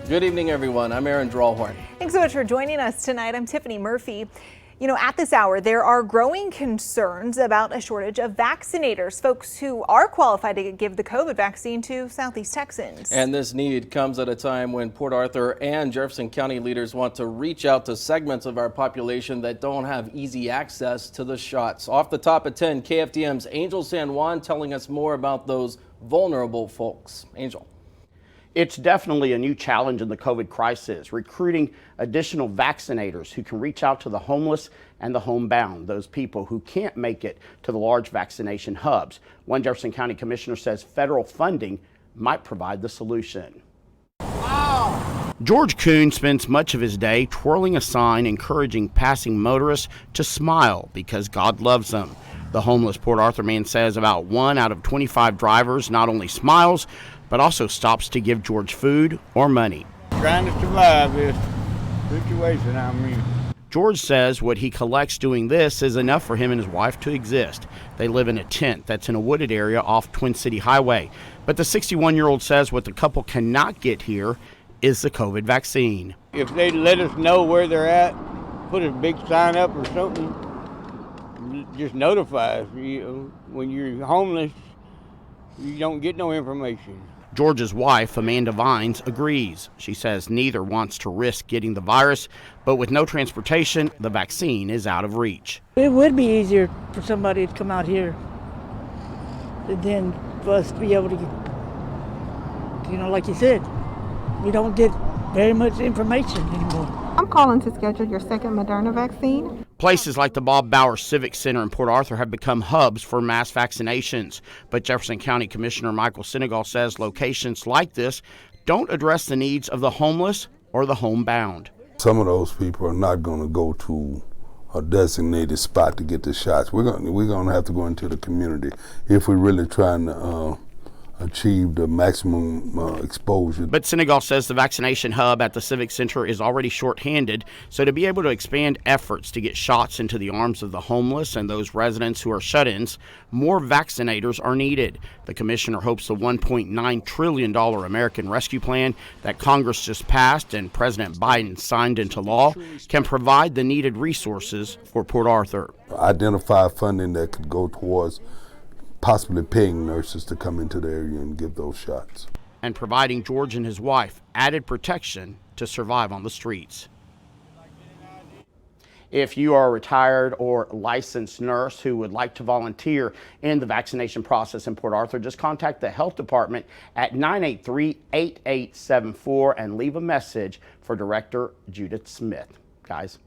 Good evening, everyone. I'm Aaron Drawhorn. Thanks so much for joining us tonight. I'm Tiffany Murphy. You know, at this hour, there are growing concerns about a shortage of vaccinators, folks who are qualified to give the COVID vaccine to Southeast Texans. And this need comes at a time when Port Arthur and Jefferson County leaders want to reach out to segments of our population that don't have easy access to the shots. Off the top at 10, KFDM's Angel San Juan telling us more about those vulnerable folks. Angel. It's definitely a new challenge in the COVID crisis, recruiting additional vaccinators who can reach out to the homeless and the homebound, those people who can't make it to the large vaccination hubs. One Jefferson County commissioner says federal funding might provide the solution. Wow. George Kuhn spends much of his day twirling a sign encouraging passing motorists to smile because God loves them. The homeless Port Arthur man says about 1 out of 25 drivers not only smiles, but also stops to give George food or money. Trying to survive this situation I'm in. George says what he collects doing this is enough for him and his wife to exist. They live in a tent that's in a wooded area off Twin City Highway. But the 61-year-old says what the couple cannot get here is the COVID vaccine. If they let us know where they're at, put a big sign up or something, just notify us. When you're homeless, you don't get no information. George's wife, Amanda Vines, agrees. She says neither wants to risk getting the virus, but with no transportation, the vaccine is out of reach. It would be easier for somebody to come out here than for us to be able to get, like you said, we don't get very much information anymore. I'm calling to schedule your second Moderna vaccine. Places like the Bob Bauer Civic Center in Port Arthur have become hubs for mass vaccinations. But Jefferson County Commissioner Michael Senegal says locations like this don't address the needs of the homeless or the homebound. Some of those people are not going to go to a designated spot to get the shots. We're going to have to go into the community if we're really trying to achieve the maximum exposure. But Senegal says the vaccination hub at the Civic Center is already shorthanded, so to be able to expand efforts to get shots into the arms of the homeless and those residents who are shut-ins, more vaccinators are needed. The commissioner hopes the $1.9 trillion American Rescue Plan that Congress just passed and President Biden signed into law can provide the needed resources for Port Arthur. Identify funding that could go towards possibly paying nurses to come into the area and give those shots. And providing George and his wife added protection to survive on the streets. If you are a retired or licensed nurse who would like to volunteer in the vaccination process in Port Arthur, just contact the health department at 983-8874 and leave a message for Director Judith Smith. Guys.